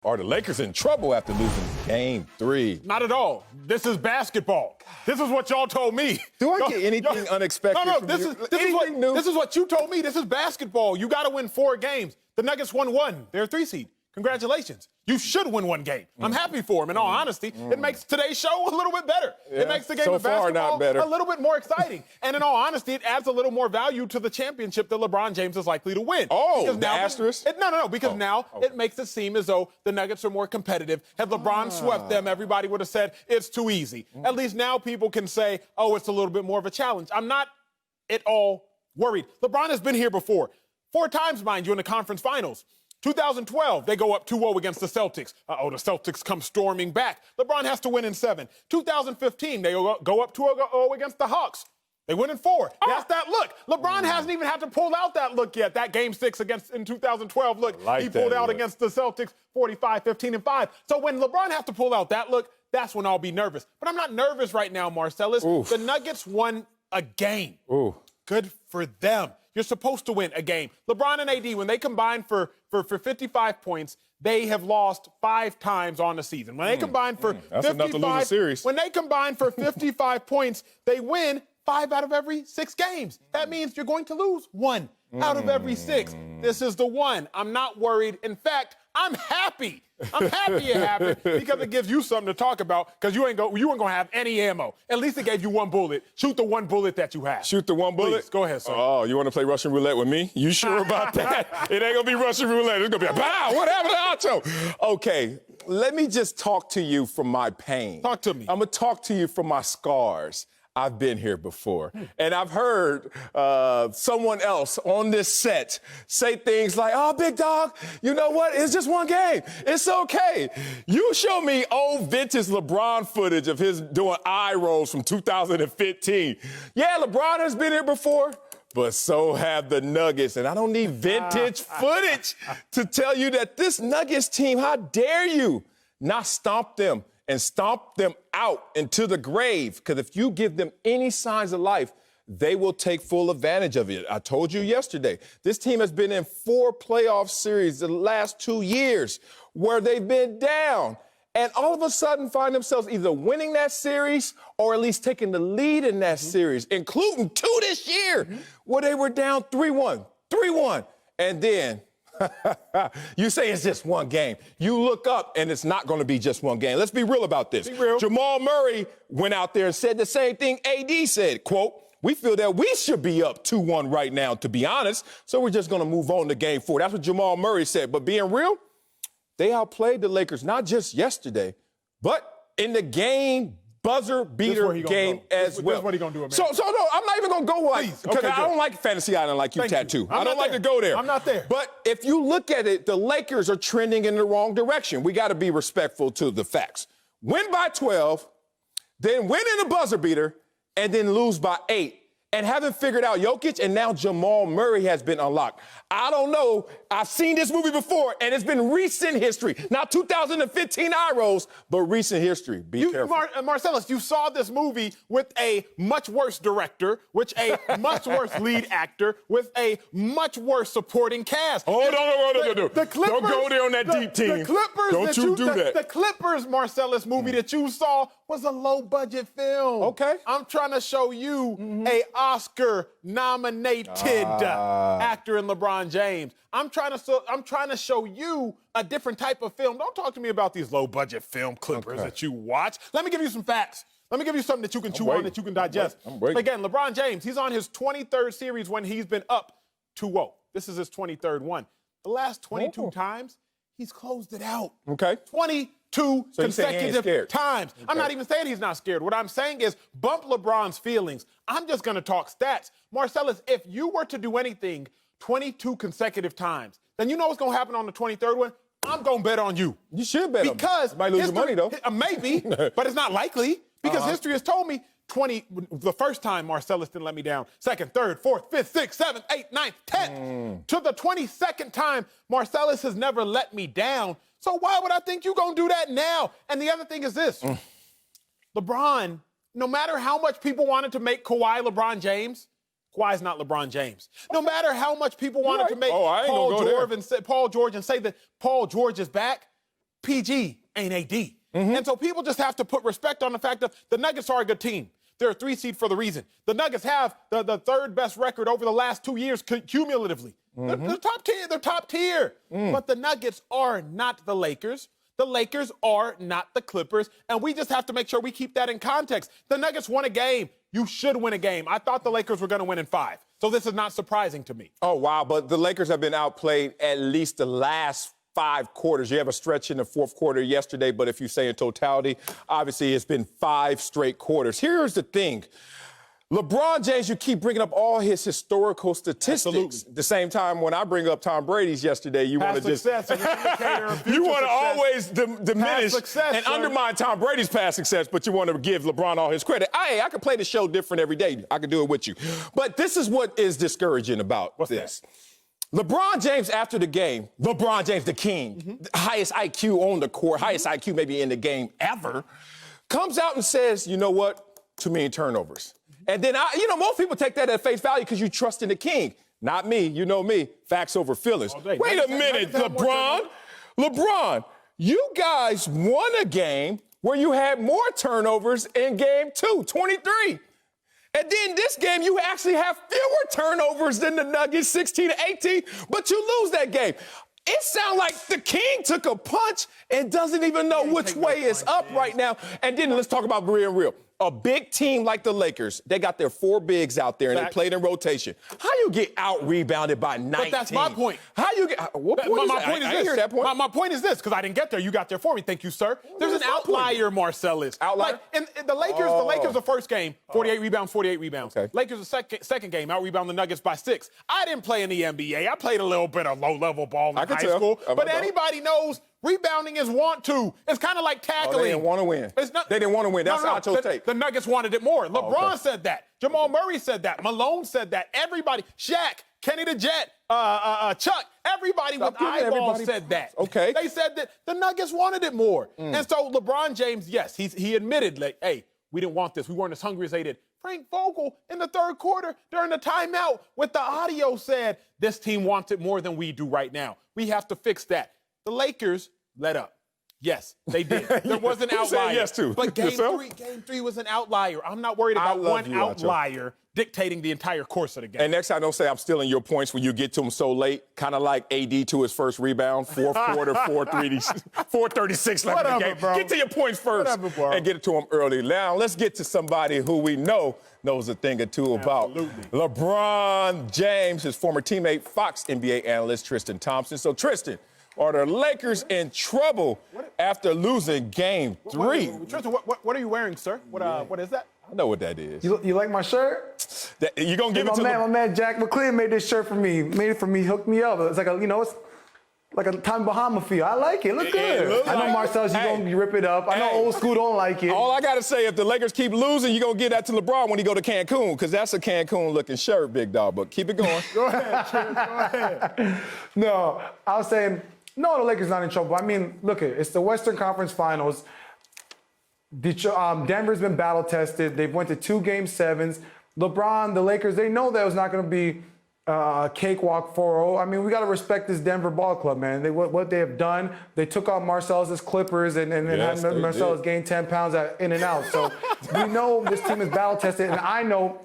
Are the Lakers in trouble after losing Game 3? Not at all. This is basketball. This is what y'all told me. Do I get anything unexpected? No, from this you? this is what you told me. This is basketball. You got to win 4 games. The Nuggets won 1. They're a 3 seed. Congratulations. You should win 1 game. I'm happy for him, in all honesty. It makes today's show a little bit better. Yeah, it makes the game so of basketball far not better. a little bit more exciting. And in all honesty, it adds a little more value to the championship that LeBron James is likely to win. Oh, because the asterisk? Because now it makes it seem as though the Nuggets are more competitive. Had LeBron swept them, everybody would have said it's too easy. At least now people can say, oh, it's a little bit more of a challenge. I'm not at all worried. LeBron has been here before. 4 times, mind you, in the conference finals. 2012, they go up 2-0 against the Celtics. The Celtics come storming back. LeBron has to win in 7. 2015, they go up 2-0 against the Hawks. They win in 4. That's that look. LeBron hasn't even had to pull out that look yet. That Game 6 in 2012 look he pulled out against the Celtics, 45-15-5. So when LeBron has to pull out that look, that's when I'll be nervous. But I'm not nervous right now, Marcellus. Oof. The Nuggets won a game. Ooh. Good for them. You're supposed to win a game. LeBron and AD, when they combine for 55 points, they have lost 5 times on the season. When they combine for That's enough to lose a series. When they combine for 55 points, they win 5 out of every 6 games. That means you're going to lose 1 out of every 6. This is the one. I'm not worried. In fact, I'm happy. I'm happy it happened because it gives you something to talk about because you weren't going to have any ammo. At least it gave you 1 bullet. Shoot the 1 bullet that you have. Shoot the 1 bullet? Please, go ahead, sir. Oh, you want to play Russian roulette with me? You sure about that? It ain't going to be Russian roulette. It's going to be a pow. What happened to Acho? Okay, let me just talk to you from my pain. Talk to me. I'm going to talk to you from my scars. I've been here before. And I've heard someone else on this set say things like, oh, big dog, you know what? It's just 1 game. It's okay. You show me old vintage LeBron footage of his doing eye rolls from 2015. Yeah, LeBron has been here before, but so have the Nuggets. And I don't need vintage footage to tell you that this Nuggets team, how dare you not stomp them and stomp them out into the grave. Because if you give them any signs of life, they will take full advantage of it. I told you yesterday, this team has been in 4 playoff series the last 2 years where they've been down. And all of a sudden find themselves either winning that series or at least taking the lead in that series, including 2 this year, where they were down 3-1. And then you say it's just 1 game. You look up, and it's not going to be just 1 game. Let's be real about this. Be real. Jamal Murray went out there and said the same thing AD said, quote, we feel that we should be up 2-1 right now, to be honest, so we're just going to move on to Game 4. That's what Jamal Murray said. But being real, they outplayed the Lakers, not just yesterday, but in the game buzzer beater game as well. That's what he gonna do, man. So no, I'm not even gonna go like, because I don't like Fantasy Island like you tattoo. I don't like to go there. I'm not there. But if you look at it, the Lakers are trending in the wrong direction. We got to be respectful to the facts. Win by 12, then win in the buzzer beater, and then lose by 8. And haven't figured out Jokic, and now Jamal Murray has been unlocked. I don't know. I've seen this movie before, and it's been recent history. Not 2015 eye rolls, but recent history. Be careful. Marcellus, you saw this movie with a much worse director, with a much worse lead actor, with a much worse supporting cast. Oh, no. The Clippers, don't go there on that deep team. The Clippers don't you do that. The Clippers, Marcellus, movie that you saw was a low-budget film. Okay. I'm trying to show you a Oscar-nominated actor in LeBron James. I'm trying to show you a different type of film. Don't talk to me about these low-budget film clippers that you watch. Let me give you some facts. Let me give you something that you can chew on, that you can digest. Again, LeBron James, he's on his 23rd series when he's been up 2-0. This is his 23rd one. The last 22 times, he's closed it out. Okay. 22 consecutive times. Okay. I'm not even saying he's not scared. What I'm saying is bump LeBron's feelings. I'm just going to talk stats. Marcellus, if you were to do anything 22 consecutive times, then you know what's going to happen on the 23rd one? I'm going to bet on you. You should bet on me. Because you might lose your money, though. Maybe, but it's not likely because history has told me the first time Marcellus didn't let me down. 2nd, 3rd, 4th, 5th, 6th, 7th, 8th, 9th, 10th. To the 22nd time, Marcellus has never let me down. So why would I think you're going to do that now? And the other thing is this. LeBron, no matter how much people wanted to make Kawhi LeBron James, Kawhi's not LeBron James. No matter how much people wanted to make Paul George and say that Paul George is back, PG ain't AD. And so people just have to put respect on the fact that the Nuggets are a good team. They're a 3 seed for the reason. The Nuggets have the third best record over the last 2 years cumulatively. They're top tier. They're top tier. But the Nuggets are not the Lakers. The Lakers are not the Clippers. And we just have to make sure we keep that in context. The Nuggets won a game. You should win a game. I thought the Lakers were going to win in 5. So this is not surprising to me. Oh, wow. But the Lakers have been outplayed at least the last 5 quarters. You have a stretch in the fourth quarter yesterday, but if you say in totality, obviously it's been 5 straight quarters. Here's the thing. LeBron James, you keep bringing up all his historical statistics. Absolutely. The same time when I bring up Tom Brady's yesterday, you want to just you want to always diminish and undermine Tom Brady's past success, but you want to give LeBron all his credit. I could play the show different every day. I could do it with you. But this is what is discouraging about this. LeBron James, after the game, LeBron James, the king, the highest IQ on the court, highest IQ maybe in the game ever, comes out and says, you know what, too many turnovers. And then, most people take that at face value because you trust in the king. Not me. You know me. Facts over feelings. Wait a minute, LeBron. LeBron, you guys won a game where you had more turnovers in game 2, 23. And then this game, you actually have fewer turnovers than the Nuggets, 16 to 18, but you lose that game. It sounds like the king took a punch and doesn't even know which way is up right now. And then let's talk about being real. A big team like the Lakers, they got their 4 bigs out there and they played in rotation. How you get out-rebounded by 19? But that's my point. How you get... What point is that? I didn't hear that point. My point is this, because I didn't get there. You got there for me. Thank you, sir. There's an outlier, Marcellus. Outlier? Like, in the Lakers, the first game, 48 rebounds, 48 rebounds. Okay. Lakers, the second game, out-rebound the Nuggets by 6. I didn't play in the NBA. I played a little bit of low-level ball in high school. But anybody knows... Rebounding is want to. It's kind of like tackling. They didn't want to win. They didn't want to win. That's Acho tape. The Nuggets wanted it more. LeBron said that. Jamal Murray said that. Malone said that. Everybody. Shaq, Kenny the Jet, Chuck. Everybody with eyeballs said that. Okay. They said that the Nuggets wanted it more. And so LeBron James, yes, he admitted, like, hey, we didn't want this. We weren't as hungry as they did. Frank Vogel in the third quarter during the timeout with the audio said, this team wants it more than we do right now. We have to fix that. The Lakers let up. Yes, they did. There was an outlier. Yes to? But game three was an outlier. I'm not worried about one outlier dictating the entire course of the game. And next time, don't say I'm stealing your points when you get to them so late. Kind of like AD to his first rebound, fourth quarter, 4:36 left in the game. Bro. Get to your points first and get it to him early. Now, let's get to somebody who we know knows a thing or two about. LeBron James, his former teammate, Fox NBA analyst Tristan Thompson. So, Tristan, are the Lakers in trouble after losing game 3? Tristan, what are you wearing, sir? What is that? I know what that is. You like my shirt? You gonna give it to my man Jack McClean made this shirt for me. Made it for me, hooked me up. It's like it's like a Tommy Bahama feel. I like it. Look good. I know Marcellus, you gonna rip it up. I know old school don't like it. All I gotta say, if the Lakers keep losing, you're gonna give that to LeBron when he go to Cancun, because that's a Cancun-looking shirt, big dog. But keep it going. Go ahead, Tris, go ahead. No, I was saying, no, the Lakers not in trouble. I mean, look, it's the Western Conference Finals. Denver's been battle tested. They've went to 2 Game 7s. LeBron, the Lakers, they know that it was not going to be a cakewalk 4-0. I mean, we got to respect this Denver ball club, man. What they have done, they took out Marcellus' Clippers and had Marcellus gain 10 pounds in and out. So we know this team is battle tested, and I know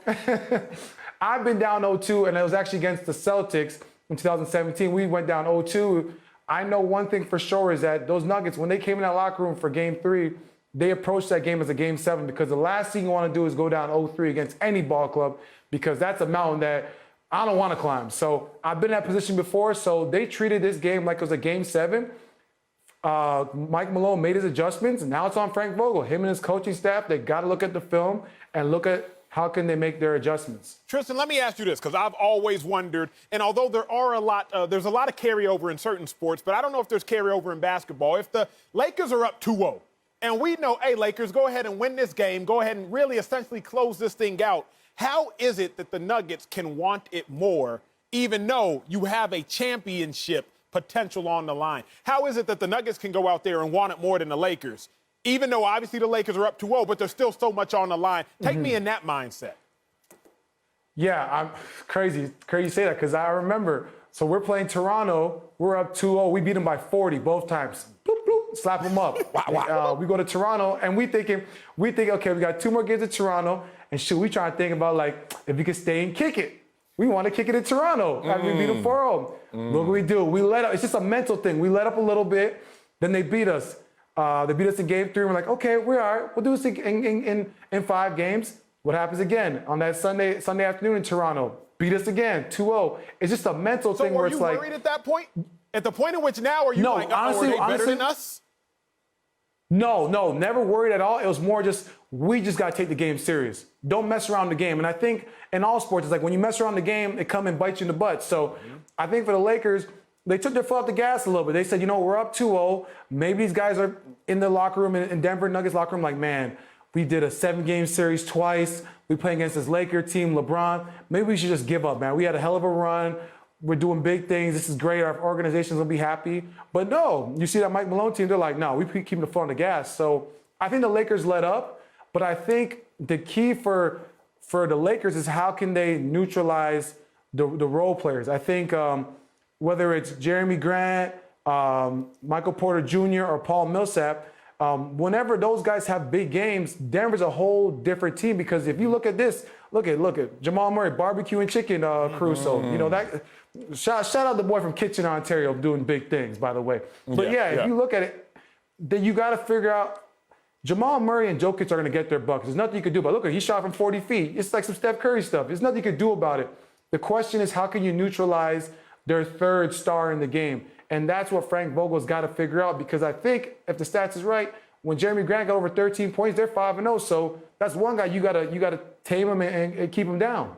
I've been down 0-2, and it was actually against the Celtics in 2017. We went down 0-2. I know one thing for sure is that those Nuggets, when they came in that locker room for Game 3, they approached that game as a Game 7, because the last thing you want to do is go down 0-3 against any ball club, because that's a mountain that I don't want to climb. So I've been in that position before, so they treated this game like it was a Game 7. Mike Malone made his adjustments, and now it's on Frank Vogel. Him and his coaching staff, they got to look at the film and look at how can they make their adjustments. Tristan, let me ask you this, because I've always wondered, and although there's a lot of carryover in certain sports, but I don't know if there's carryover in basketball. If the Lakers are up 2-0, and we know, hey, Lakers, go ahead and win this game, go ahead and really essentially close this thing out, how is it that the Nuggets can want it more, even though you have a championship potential on the line? How is it that the Nuggets can go out there and want it more than the Lakers, even though obviously the Lakers are up 2-0, but there's still so much on the line? Take me in that mindset. Yeah, I'm crazy you say that, because I remember, so we're playing Toronto, we're up 2-0, we beat them by 40 both times. Bloop, bloop. slap them up. We go to Toronto, and we think, okay, we got 2 more games in Toronto, and shoot, we try to think about, like, if we could stay and kick it. We want to kick it in Toronto after we beat them 4-0. Look what we do. We let up. It's just a mental thing. We let up a little bit, then they beat us. They beat us in game 3. We're like, okay, we're all right. We'll do this in 5 games. What happens again on that Sunday afternoon in Toronto? Beat us again, 2-0. It's just a mental thing where it's like. So were you worried at that point? At the point in which now are you like, honestly, are they better than us? No, never worried at all. It was more just, we just got to take the game serious. Don't mess around the game. And I think in all sports, it's like when you mess around the game, it come and bite you in the butt. So I think for the Lakers, they took their foot off the gas a little bit. They said, we're up 2-0. Maybe these guys are in the locker room, in Denver Nuggets locker room, like, man, we did a 7-game series twice. We played against this Laker team, LeBron. Maybe we should just give up, man. We had a hell of a run. We're doing big things. This is great. Our organization's going to be happy. But no, you see that Mike Malone team, they're like, no, we keep the foot on the gas. So I think the Lakers let up. But I think the key for the Lakers is how can they neutralize the role players. I think whether it's Jeremy Grant, Michael Porter Jr., or Paul Millsap, whenever those guys have big games, Denver's a whole different team. Because if you look at this, look at Jamal Murray, barbecue and chicken Caruso. That shout out the boy from Kitchener, Ontario, doing big things, by the way. But if you look at it, then you got to figure out Jamal Murray and Jokic are going to get their buckets. There's nothing you can do about it. Look, he shot from 40 feet. It's like some Steph Curry stuff. There's nothing you can do about it. The question is, how can you neutralize their third star in the game? And that's what Frank Vogel's got to figure out, because I think if the stats is right, when Jeremy Grant got over 13 points, they're 5-0. So that's one guy you gotta tame him and keep him down.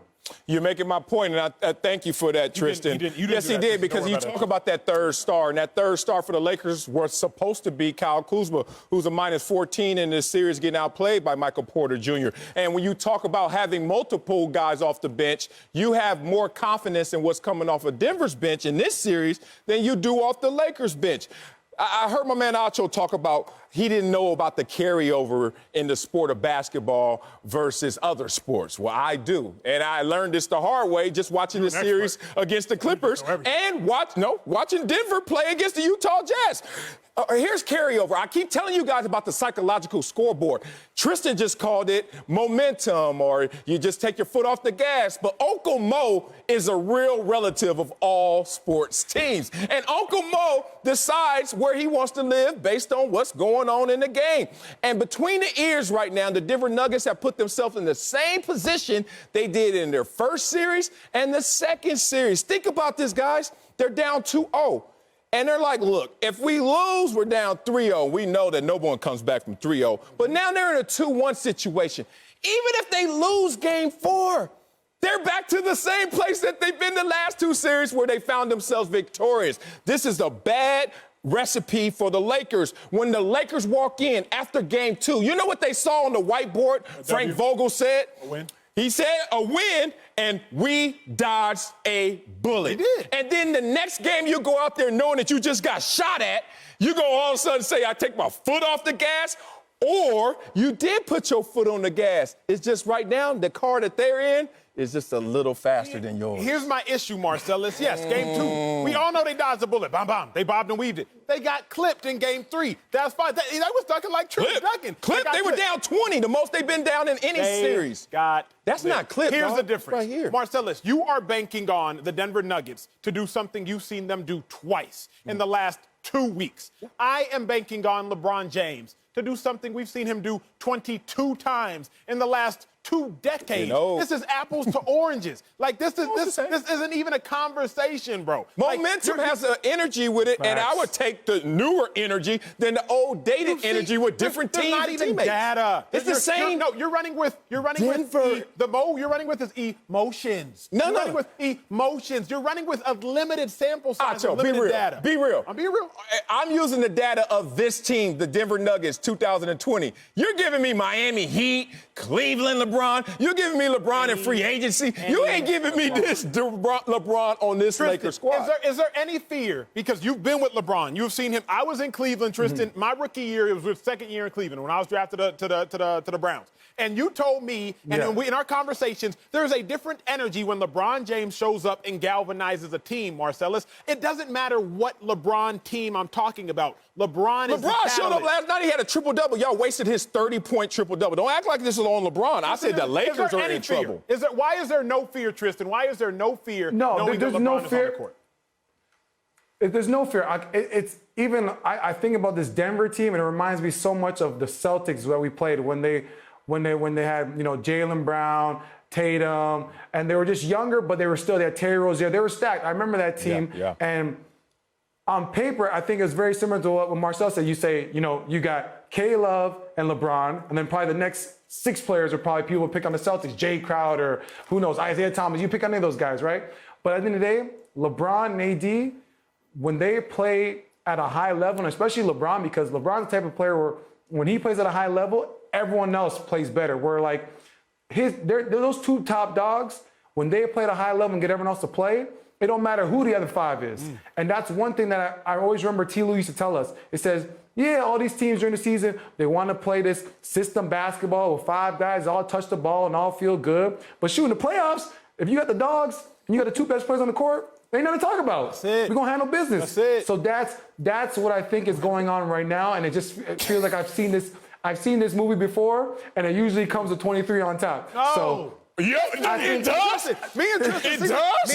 You're making my point, and I thank you for that, Tristan. Yes, he did, because you talk about that third star, and that third star for the Lakers was supposed to be Kyle Kuzma, who's a -14 in this series, getting outplayed by Michael Porter Jr. And when you talk about having multiple guys off the bench, you have more confidence in what's coming off of Denver's bench in this series than you do off the Lakers bench. I heard my man Acho talk about he didn't know about the carryover in the sport of basketball versus other sports. Well, I do. And I learned this the hard way just watching this series against the Clippers and watching Denver play against the Utah Jazz. Here's carryover. I keep telling you guys about the psychological scoreboard. Tristan just called it momentum, or you just take your foot off the gas. But Uncle Mo is a real relative of all sports teams. And Uncle Mo decides where he wants to live based on what's going on in the game. And between the ears right now, the Denver Nuggets have put themselves in the same position they did in their first series and the second series. Think about this, guys. They're down 2-0. And they're like, look, if we lose, we're down 3-0. We know that no one comes back from 3-0. But now they're in a 2-1 situation. Even if they lose game 4, they're back to the same place that they've been the last 2 series where they found themselves victorious. This is a bad recipe for the Lakers. When the Lakers walk in after game 2, you know what they saw on the whiteboard? Frank Vogel said? A win. He said a win, and we dodged a bullet. He did. And then the next game, you go out there knowing that you just got shot at. You go all of a sudden say, I take my foot off the gas, or you did put your foot on the gas. It's just right now, the car that they're in is just a little faster than yours. Here's my issue, Marcellus. Yes, game 2. We all know they dodged the bullet. Bam, bam. They bobbed and weaved it. They got clipped in game 3. That's fine. That was ducking like Trip ducking. Clipped. They were down 20, the most they've been down in any series. That's not clipped. Here's the difference. Right here. Marcellus, you are banking on the Denver Nuggets to do something you've seen them do twice in the last 2 weeks. I am banking on LeBron James to do something we've seen him do 22 times in the last 2 decades. This is apples to oranges. Like, this isn't even a conversation, bro. Momentum has an energy with it, and I would take the newer energy than the old dated energy with different teams. Not even teammates. Data. It's the same. You're running with you're running with is emotions. You're running with emotions. You're running with a limited sample size. Acho, limited be real. Data. Be real. I'm being real. I'm using the data of this team, the Denver Nuggets, 2020. You're giving me Miami Heat, Cleveland LeBron. You're giving me LeBron in free agency. You ain't giving me this LeBron on this Lakers squad. Is there any fear? Because you've been with LeBron. You've seen him. I was in Cleveland, Tristan. My rookie year, it was his second year in Cleveland when I was drafted to the Browns. And you told me, and in our conversations, there's a different energy when LeBron James shows up and galvanizes a team, Marcellus. It doesn't matter what LeBron team I'm talking about. LeBron showed up last night. He had a triple-double. Y'all wasted his 30-point triple-double. Don't act like this is on LeBron. I said the Lakers are in trouble. Why is there no fear, Tristan? Why is there no fear? No, there's no fear. There's no fear. I think about this Denver team, and it reminds me so much of the Celtics that we played when they had, Jaylen Brown, Tatum, and they were just younger, but they had Terry Rozier. They were stacked. I remember that team. And on paper, I think it's very similar to what Marcel said. You say, you got K-Love and LeBron, and then probably the next 6 players are probably people pick on the Celtics, Jay Crowder, who knows, Isaiah Thomas. You pick on any of those guys, right? But at the end of the day, LeBron and AD, when they play at a high level, and especially LeBron, because LeBron's the type of player where when he plays at a high level, everyone else plays better. Where like they're those 2 top dogs, when they play at a high level and get everyone else to play, it don't matter who the other 5 is. And that's one thing that I always remember T. Lue used to tell us. It says, all these teams during the season, they want to play this system basketball with 5 guys all touch the ball and all feel good. But shoot, in the playoffs, if you got the dogs and you got the 2 best players on the court, ain't nothing to talk about. That's it. We're going to handle business. That's it. So that's what I think is going on right now. And it feels like I've seen this movie before, and it usually comes with 23 on top. Oh. So it does. Me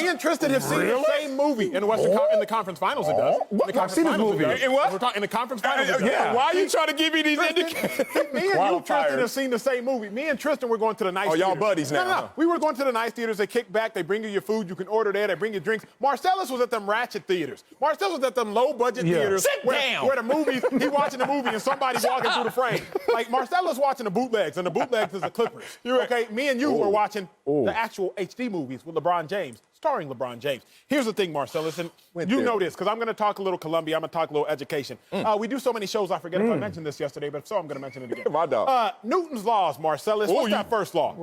and Tristan have seen the same movie in the conference finals. It does. I've seen this movie. In what? We're talking in the conference finals. It does. Why are you trying to give me these indicators? Me and you, Tristan, have seen the same movie. Me and Tristan were going to the nice theaters. Y'all buddies now. No. We were going to the nice theaters. They kick back. They bring you your food. You can order there. They bring you drinks. Marcellus was at them ratchet theaters. Marcellus was at them low-budget theaters. Sit down. Where the movies, he watching the movie and somebody's walking through the frame. Like, Marcellus watching the bootlegs, and the bootlegs is the Clippers. Okay, me and you were watching the actual HD movies with LeBron James, starring LeBron James. Here's the thing, Marcellus, and you know this, because I'm going to talk a little Columbia, I'm going to talk a little education. We do so many shows, I forget if I mentioned this yesterday, but so I'm going to mention it again. My dog. Newton's laws, Marcellus. What's that first law?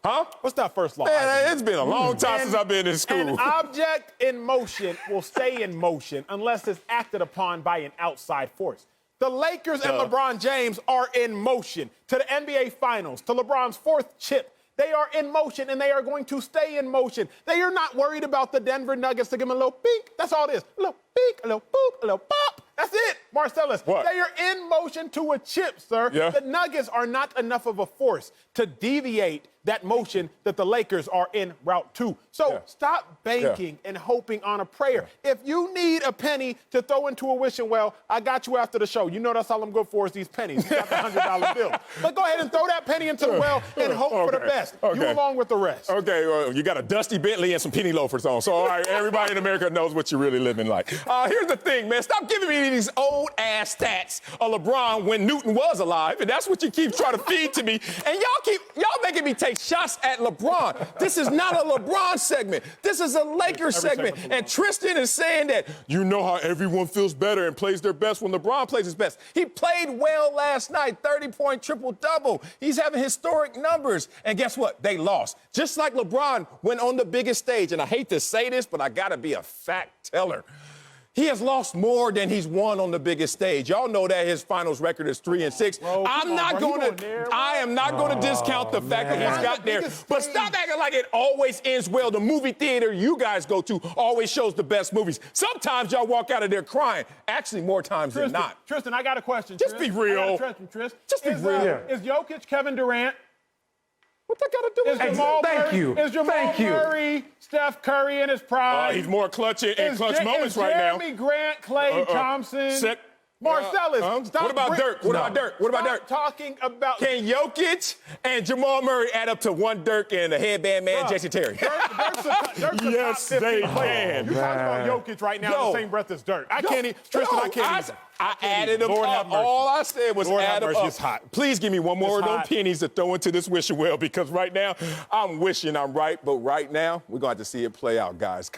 Huh? What's that first law? Man, it's been a long time since I've been in school. An object in motion will stay in motion unless it's acted upon by an outside force. The Lakers and LeBron James are in motion to the NBA Finals, to LeBron's 4th chip. They are in motion, and they are going to stay in motion. They are not worried about the Denver Nuggets to give them a little peek. That's all it is. A little peek, a little boop, a little pop. That's it, Marcellus. What? They are in motion to a chip, sir. Yeah. The Nuggets are not enough of a force to deviate that motion that the Lakers are en route to. So stop banking and hoping on a prayer. If you need a penny to throw into a wishing well, I got you after the show. You know that's all I'm good for is these pennies. You got the $100 bill. But go ahead and throw that penny into the well and hope for the best. You along with the rest. Okay, well, you got a dusty Bentley and some penny loafers on. So, all right, everybody in America knows what you're really living like. Here's the thing, man. Stop giving me these old-ass stats of LeBron when Newton was alive, and that's what you keep trying to feed to me. And y'all making me take shots at LeBron. This is not a LeBron segment. This is a Lakers segment. And Tristan is saying that you know how everyone feels better and plays their best when LeBron plays his best. He played well last night, 30-point triple-double. He's having historic numbers. And guess what? They lost. Just like LeBron went on the biggest stage. And I hate to say this, but I got to be a fact teller. He has lost more than he's won on the biggest stage. Y'all know that his finals record is 3-6. I am not going to discount the fact that he's got there. But stop acting like it always ends well. The movie theater you guys go to always shows the best movies. Sometimes y'all walk out of there crying. Actually, more times than not. Tristan, I got a question. Just be real. Just be real. Is Jokic Kevin Durant? What that got to do with it? Is Jamal Murray, Steph Curry in his prime? He's more clutch in clutch moments right now. Jeremy Grant, Klay Thompson. Marcellus, stop. What about Dirk? What about Dirk? What about Dirk? Talking about. Can Jokic and Jamal Murray add up to one Dirk and the headband man, Jason Terry? Yes, they can. You're talking about Jokic right now in the same breath as Dirk. I can't even. Tristan, I can't even. I added them up. All I said was add them up. It's hot. Please give me one more of those pennies to throw into this wishing well, because right now I'm wishing I'm right, but right now we're going to have to see it play out, guys.